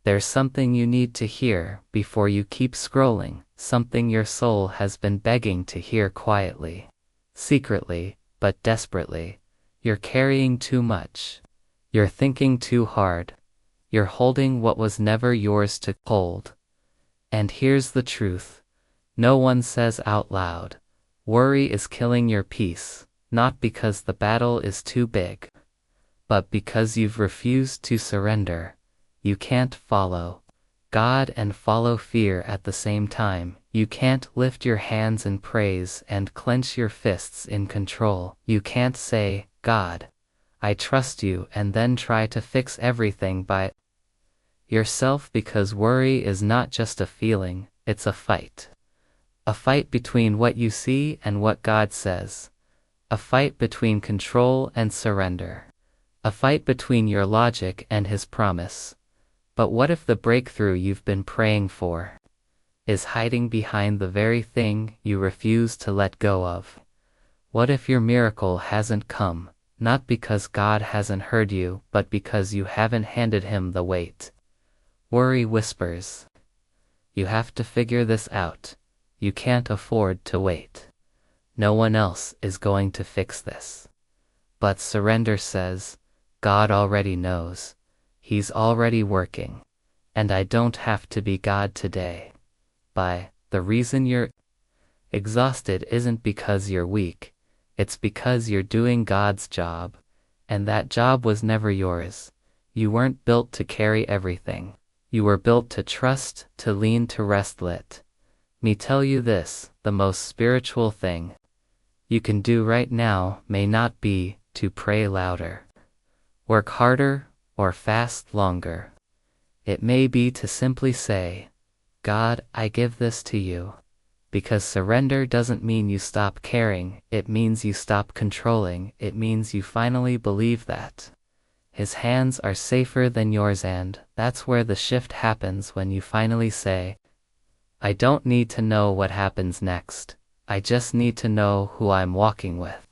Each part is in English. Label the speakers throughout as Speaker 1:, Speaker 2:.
Speaker 1: There's something you need to hear before you keep scrolling, something your soul has been begging to hear quietly, secretly, but desperately. You're carrying too much. You're thinking too hard. You're holding what was never yours to hold. And here's the truth. No one says out loud. Worry is killing your peace, not because the battle is too big, but because you've refused to surrender. You can't follow God and follow fear at the same time. You can't lift your hands in praise and clench your fists in control. You can't say, God, I trust you, and then try to fix everything by yourself, because worry is not just a feeling, it's a fight. A fight between what you see and what God says. A fight between control and surrender. A fight between your logic and His promise. But what if the breakthrough you've been praying for is hiding behind the very thing you refuse to let go of? What if your miracle hasn't come, not because God hasn't heard you, but because you haven't handed Him the weight? Worry whispers, you have to figure this out. You can't afford to wait. No one else is going to fix this. But surrender says, God already knows. He's already working. And I don't have to be God today. The reason you're exhausted isn't because you're weak. It's because you're doing God's job. And that job was never yours. You weren't built to carry everything. You were built to trust, to lean, to rest. Let me tell you this, the most spiritual thing you can do right now may not be to pray louder, work harder, or fast longer. It may be to simply say, God, I give this to you. Because surrender doesn't mean you stop caring, it means you stop controlling, it means you finally believe that His hands are safer than yours, and that's where the shift happens, when you finally say, I don't need to know what happens next, I just need to know who I'm walking with.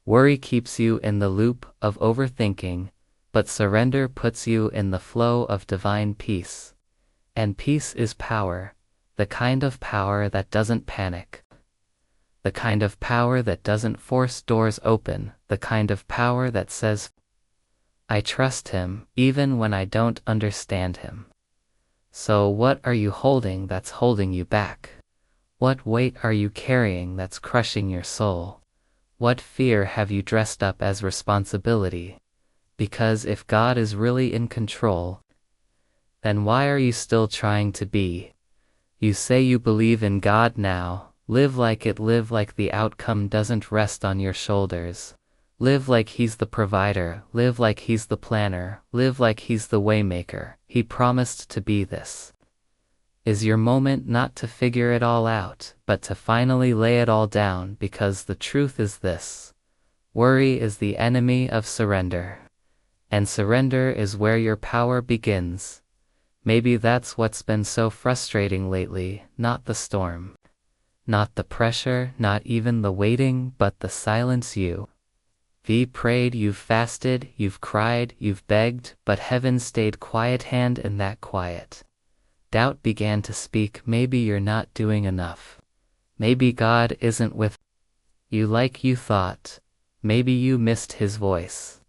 Speaker 1: Worry keeps you in the loop of overthinking, but surrender puts you in the flow of divine peace. And peace is power, the kind of power that doesn't panic, the kind of power that doesn't force doors open, the kind of power that says, I trust Him, even when I don't understand Him. So what are you holding that's holding you back? What weight are you carrying that's crushing your soul? What fear have you dressed up as responsibility? Because if God is really in control, then why are you still trying to be? You say you believe in God now, live like it, live like the outcome doesn't rest on your shoulders. Live like He's the provider, live like He's the planner, live like He's the waymaker. He promised to be. This is your moment, not to figure it all out, but to finally lay it all down, because the truth is this: worry is the enemy of surrender. And surrender is where your power begins. Maybe that's what's been so frustrating lately, not the storm, not the pressure, not even the waiting, but the silence. You've prayed, you've fasted, you've cried, you've begged, but heaven stayed quiet. And in that quiet, doubt began to speak. Maybe you're not doing enough. Maybe God isn't with you like you thought. Maybe you missed His voice.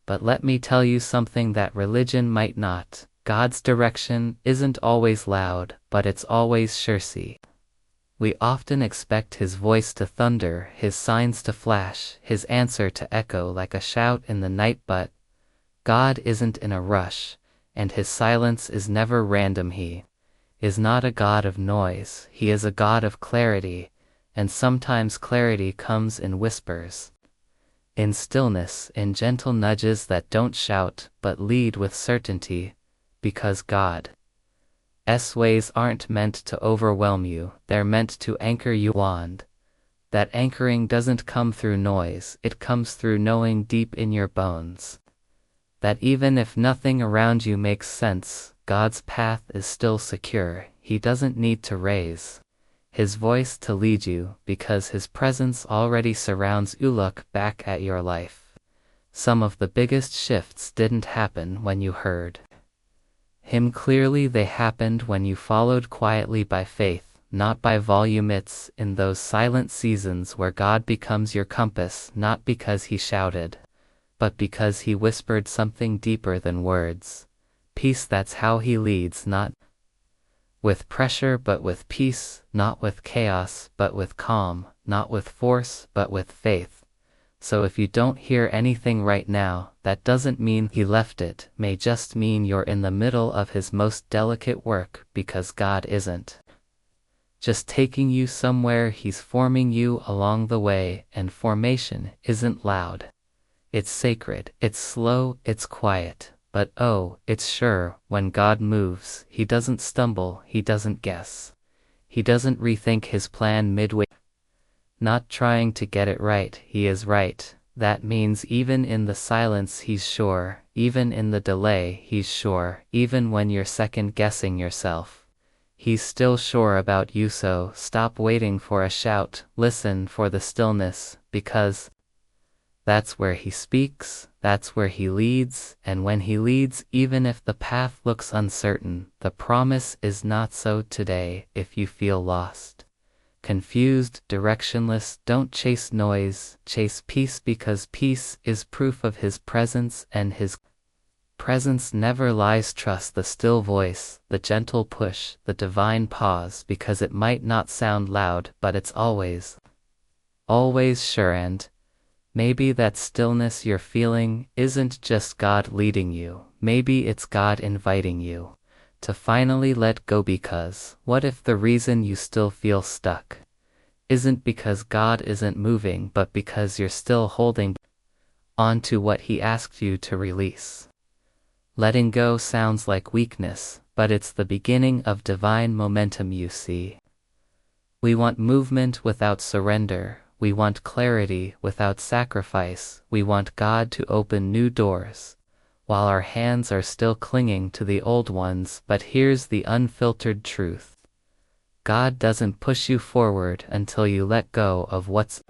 Speaker 1: But let me tell you something that religion might not. God's direction isn't always loud, but it's always sure. See, we often expect His voice to thunder, His signs to flash, His answer to echo like a shout in the night, but God isn't in a rush, and His silence is never random. He is not a God of noise, He is a God of clarity, and sometimes clarity comes in whispers, in stillness, in gentle nudges that don't shout but lead with certainty, because God's ways aren't meant to overwhelm you, they're meant to anchor you. And that anchoring doesn't come through noise, it comes through knowing deep in your bones that even if nothing around you makes sense, God's path is still secure. He doesn't need to raise His voice to lead you, because His presence already surrounds you. Look back at your life. Some of the biggest shifts didn't happen when you heard Him clearly they happened when you followed quietly by faith, not by volume. It's in those silent seasons where God becomes your compass, not because He shouted, but because He whispered something deeper than words. Peace, that's how He leads, not with pressure but with peace, not with chaos but with calm, not with force but with faith. So if you don't hear anything right now, that doesn't mean He left it, may just mean you're in the middle of His most delicate work, because God isn't just taking you somewhere, He's forming you along the way, and formation isn't loud. It's sacred, it's slow, it's quiet, but oh, it's sure. When God moves, He doesn't stumble, He doesn't guess. He doesn't rethink His plan midway. Not trying to get it right, He is right. That means even in the silence He's sure, even in the delay He's sure, even when you're second guessing yourself, He's still sure about you. So stop waiting for a shout, listen for the stillness, because that's where He speaks, that's where He leads, and when He leads, even if the path looks uncertain, the promise is not so today. If you feel lost, confused, directionless, don't chase noise, chase peace, because peace is proof of His presence, and His presence never lies. Trust the still voice, the gentle push, the divine pause, because it might not sound loud, but it's always sure. And maybe that stillness you're feeling isn't just God leading you, maybe it's God inviting you to finally let go. Because what if the reason you still feel stuck isn't because God isn't moving, but because you're still holding on to what He asked you to release? Letting go sounds like weakness, but it's the beginning of divine momentum. You see, we want movement without surrender. We want clarity without sacrifice. We want God to open new doors, while our hands are still clinging to the old ones. But here's the unfiltered truth: God doesn't push you forward until you let go of what's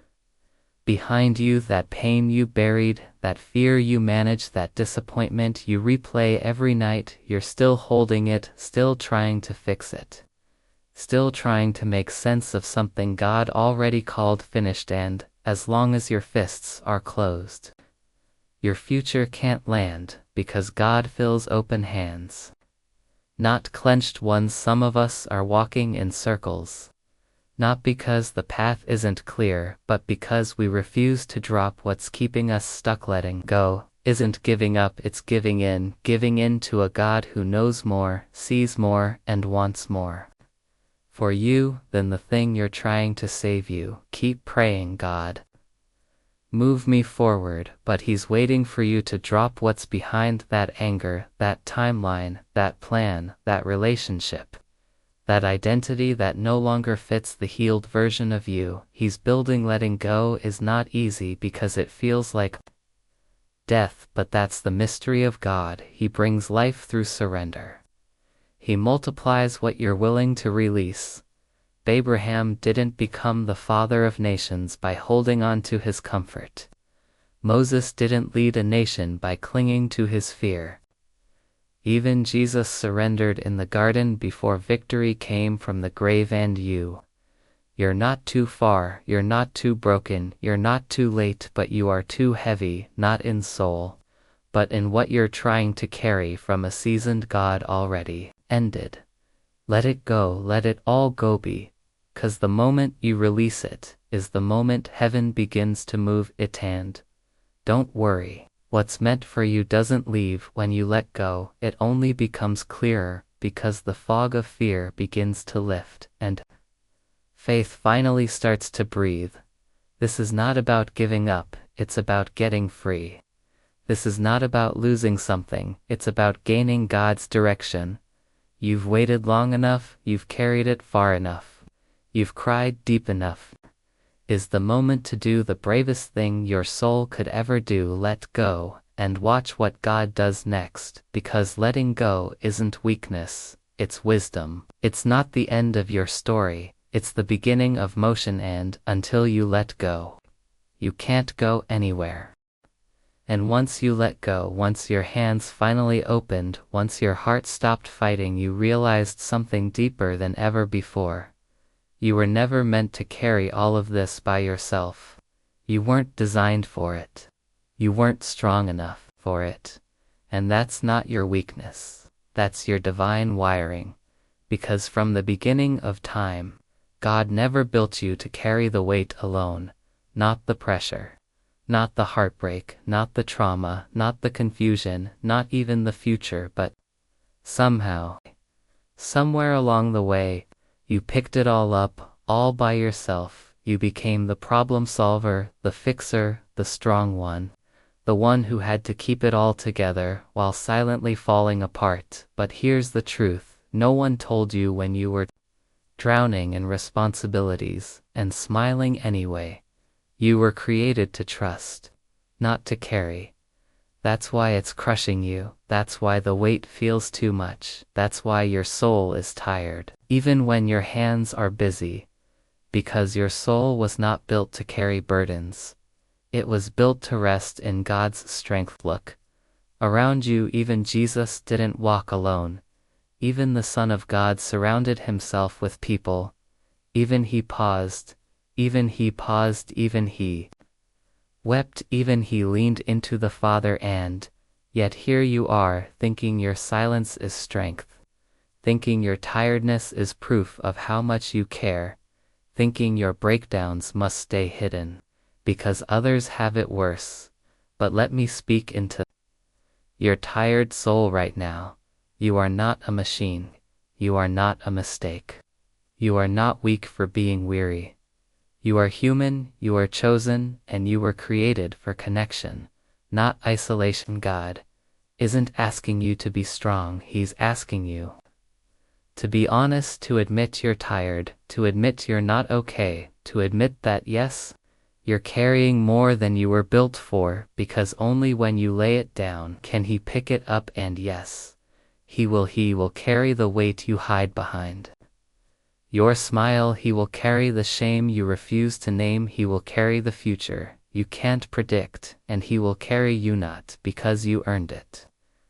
Speaker 1: behind you. That pain you buried, that fear you managed, that disappointment you replay every night. You're still holding it, still trying to fix it, still trying to make sense of something God already called finished. And as long as your fists are closed, your future can't land, because God fills open hands, not clenched ones. Some of us are walking in circles, not because the path isn't clear, but because we refuse to drop what's keeping us stuck. Letting go isn't giving up, it's giving in to a God who knows more, sees more, and wants more for you than the thing you're trying to save you. Keep praying, God, move me forward, but He's waiting for you to drop what's behind, that anger, that timeline, that plan, that relationship, that identity that no longer fits the healed version of you. He's building. Letting go is not easy because it feels like death, but that's the mystery of God. He brings life through surrender. He multiplies what you're willing to release. Abraham didn't become the father of nations by holding on to his comfort. Moses didn't lead a nation by clinging to his fear. Even Jesus surrendered in the garden before victory came from the grave. And you're not too far, you're not too broken, you're not too late, but you are too heavy, not in soul, but in what you're trying to carry from a seasoned God already ended. Let it go, let it all go, because the moment you release it is the moment heaven begins to move it. And don't worry, what's meant for you doesn't leave when you let go, it only becomes clearer, because the fog of fear begins to lift, and faith finally starts to breathe. This is not about giving up, it's about getting free. This is not about losing something, it's about gaining God's direction. You've waited long enough, you've carried it far enough, you've cried deep enough. Is the moment to do the bravest thing your soul could ever do. Let go, and watch what God does next, because letting go isn't weakness, it's wisdom. It's not the end of your story, it's the beginning of motion. And until you let go, you can't go anywhere. And once you let go, once your hands finally opened, once your heart stopped fighting, you realized something deeper than ever before. You were never meant to carry all of this by yourself. You weren't designed for it. You weren't strong enough for it. And that's not your weakness. That's your divine wiring. Because from the beginning of time, God never built you to carry the weight alone, not the pressure. Not the heartbreak, not the trauma, not the confusion, not even the future, but somehow, somewhere along the way, you picked it all up, all by yourself. You became the problem solver, the fixer, the strong one, the one who had to keep it all together while silently falling apart. But here's the truth: no one told you when you were drowning in responsibilities and smiling anyway. You were created to trust, not to carry. That's why it's crushing you. That's why the weight feels too much. That's why your soul is tired, even when your hands are busy. Because your soul was not built to carry burdens. It was built to rest in God's strength. Look around you. Even Jesus didn't walk alone. Even the Son of God surrounded himself with people. Even he paused. Even he paused, even he wept, even he leaned into the Father. And yet here you are, thinking your silence is strength, thinking your tiredness is proof of how much you care, thinking your breakdowns must stay hidden, because others have it worse. But let me speak into your tired soul right now. You are not a machine. You are not a mistake. You are not weak for being weary. You are human, you are chosen, and you were created for connection, not isolation. God isn't asking you to be strong, he's asking you to be honest, to admit you're tired, to admit you're not okay, to admit that yes, you're carrying more than you were built for, because only when you lay it down can he pick it up. And yes, he will carry the weight you hide behind your smile. He will carry the shame you refuse to name. He will carry the future you can't predict, and he will carry you not because you earned it,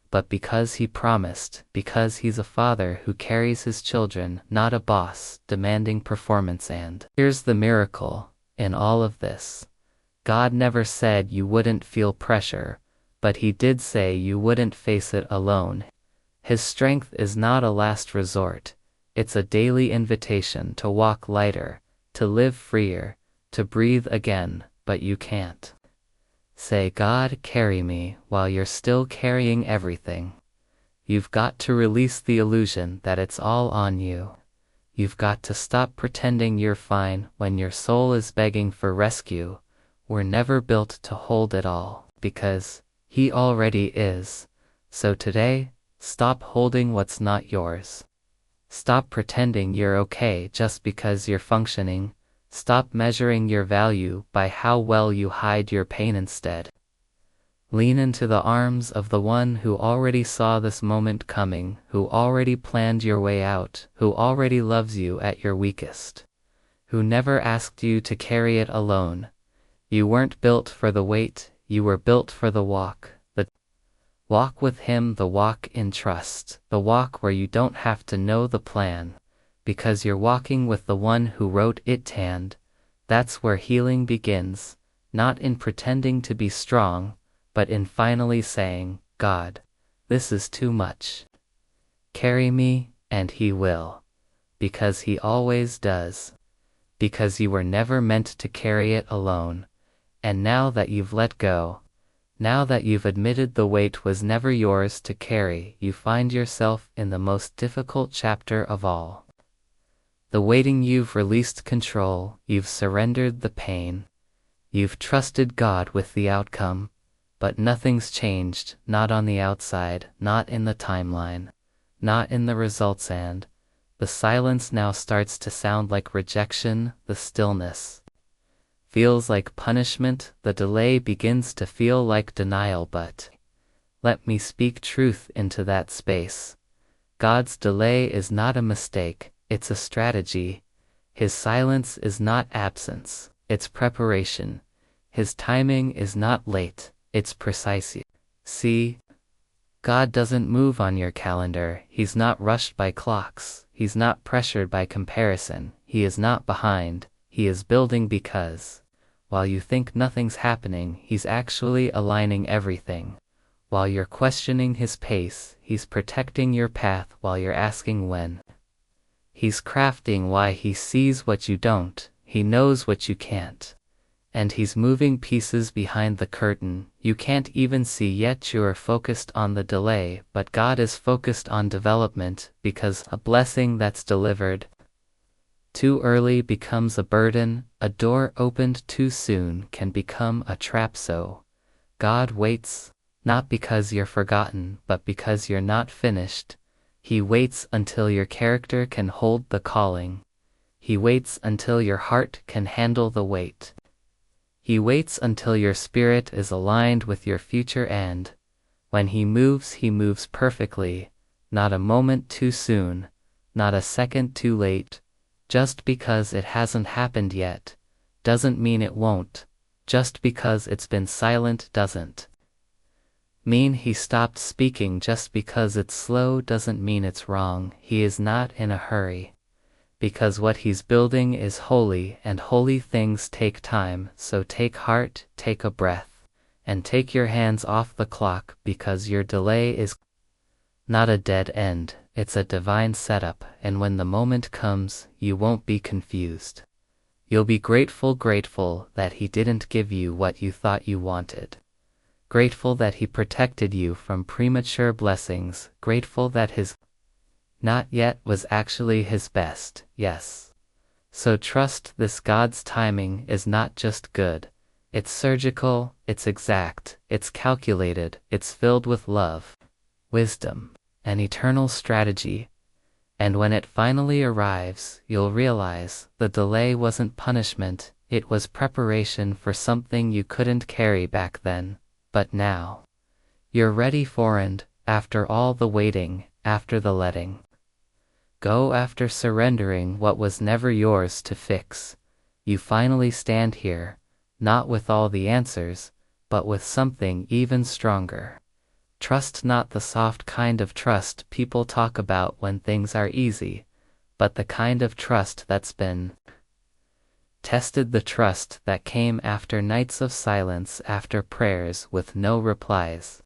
Speaker 1: but because he promised, because he's a father who carries his children, not a boss demanding performance. And here's the miracle in all of this: God never said you wouldn't feel pressure, but he did say you wouldn't face it alone. His strength is not a last resort. It's a daily invitation to walk lighter, to live freer, to breathe again. But you can't say, God, carry me, while you're still carrying everything. You've got to release the illusion that it's all on you. You've got to stop pretending you're fine when your soul is begging for rescue. We're never built to hold it all, because he already is. So today, stop holding what's not yours. Stop pretending you're okay just because you're functioning. Stop measuring your value by how well you hide your pain. Instead, lean into the arms of the one who already saw this moment coming, who already planned your way out, who already loves you at your weakest, who never asked you to carry it alone. You weren't built for the weight, you were built for the walk. The walk with him, the walk in trust, the walk where you don't have to know the plan, because you're walking with the one who wrote it. And that's where healing begins, not in pretending to be strong, but in finally saying, God, this is too much. Carry me, and he will. Because he always does. Because you were never meant to carry it alone. And now that you've let go, now that you've admitted the weight was never yours to carry, you find yourself in the most difficult chapter of all. The waiting. You've released control, you've surrendered the pain, you've trusted God with the outcome, but nothing's changed, not on the outside, not in the timeline, not in the results. And the silence now starts to sound like rejection, the stillness feels like punishment, the delay begins to feel like denial. But let me speak truth into that space. God's delay is not a mistake, it's a strategy. His silence is not absence, it's preparation. His timing is not late, it's precise. See, God doesn't move on your calendar, He's not rushed by clocks, He's not pressured by comparison, He is not behind, He is building because, while you think nothing's happening, He's actually aligning everything. While you're questioning His pace, He's protecting your path while you're asking when. He's crafting why He sees what you don't, He knows what you can't. And He's moving pieces behind the curtain you can't even see yet. You are focused on the delay, but God is focused on development, because a blessing that's delivered too early becomes a burden, a door opened too soon can become a trap. So God waits, not because you're forgotten, but because you're not finished. He waits until your character can hold the calling. He waits until your heart can handle the weight. He waits until your spirit is aligned with your future, and when He moves perfectly, not a moment too soon, not a second too late. Just because it hasn't happened yet doesn't mean it won't. Just because it's been silent doesn't mean He stopped speaking. Just because it's slow doesn't mean it's wrong. He is not in a hurry, because what He's building is holy, and holy things take time. So take heart, take a breath, and take your hands off the clock, because your delay is not a dead end, it's a divine setup, and when the moment comes, you won't be confused. You'll be grateful that He didn't give you what you thought you wanted. Grateful that He protected you from premature blessings. Grateful that His not yet was actually His best, yes. So trust this. God's timing is not just good. It's surgical, it's exact, it's calculated, it's filled with love, wisdom, and eternal strategy. And when it finally arrives, you'll realize the delay wasn't punishment, it was preparation for something you couldn't carry back then, but now you're ready for. And after all the waiting, after the letting go, after surrendering what was never yours to fix, you finally stand here, not with all the answers, but with something even stronger. Trust, not the soft kind of trust people talk about when things are easy, but the kind of trust that's been tested, the trust that came after nights of silence, after prayers with no replies,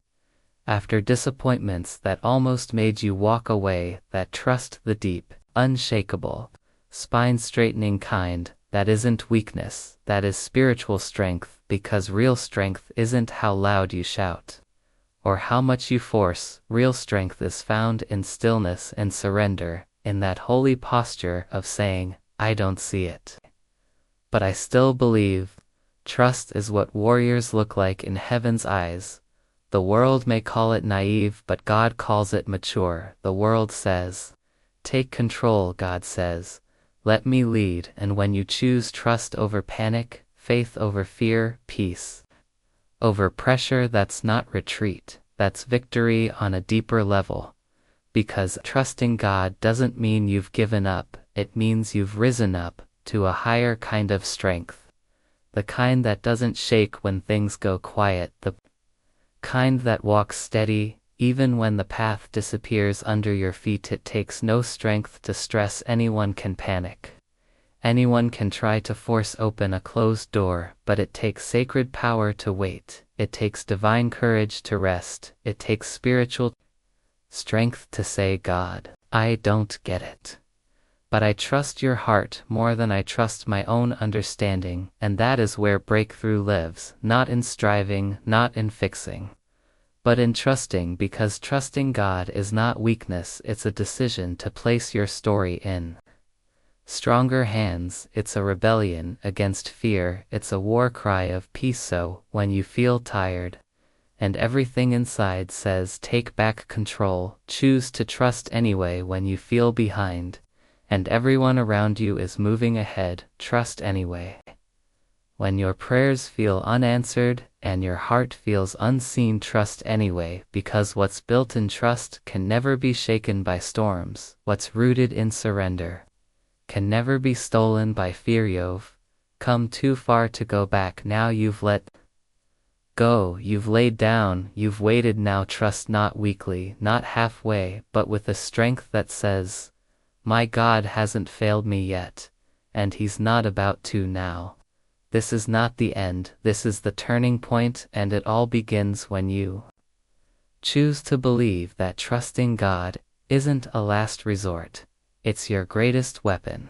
Speaker 1: after disappointments that almost made you walk away. That trust, the deep, unshakable, spine-straightening kind, that isn't weakness, that is spiritual strength, because real strength isn't how loud you shout or how much you force. Real strength is found in stillness and surrender, in that holy posture of saying, I don't see it, but I still believe. Trust is what warriors look like in heaven's eyes. The world may call it naive, but God calls it mature. The world says, take control. God says, let me lead. And when you choose trust over panic, faith over fear, peace over pressure, that's not retreat, that's victory on a deeper level. Because trusting God doesn't mean you've given up, it means you've risen up to a higher kind of strength. The kind that doesn't shake when things go quiet, the kind that walks steady, even when the path disappears under your feet. It takes no strength to stress. Anyone can panic. Anyone can try to force open a closed door, but it takes sacred power to wait. It takes divine courage to rest. It takes spiritual strength to say, God, I don't get it, but I trust your heart more than I trust my own understanding. And that is where breakthrough lives, not in striving, not in fixing, but in trusting, because trusting God is not weakness, it's a decision to place your story in stronger hands. It's a rebellion against fear, it's a war cry of peace. So, when you feel tired, and everything inside says take back control, choose to trust anyway. When you feel behind, and everyone around you is moving ahead, trust anyway. When your prayers feel unanswered, and your heart feels unseen, trust anyway, because what's built in trust can never be shaken by storms. What's rooted in surrender can never be stolen by fear. You've come too far to go back. Now you've let Go, you've laid down, you've waited, now trust, not weakly, not halfway, but with a strength that says, my God hasn't failed me yet, and He's not about to now. This is not the end, this is the turning point, and it all begins when you choose to believe that trusting God isn't a last resort, it's your greatest weapon.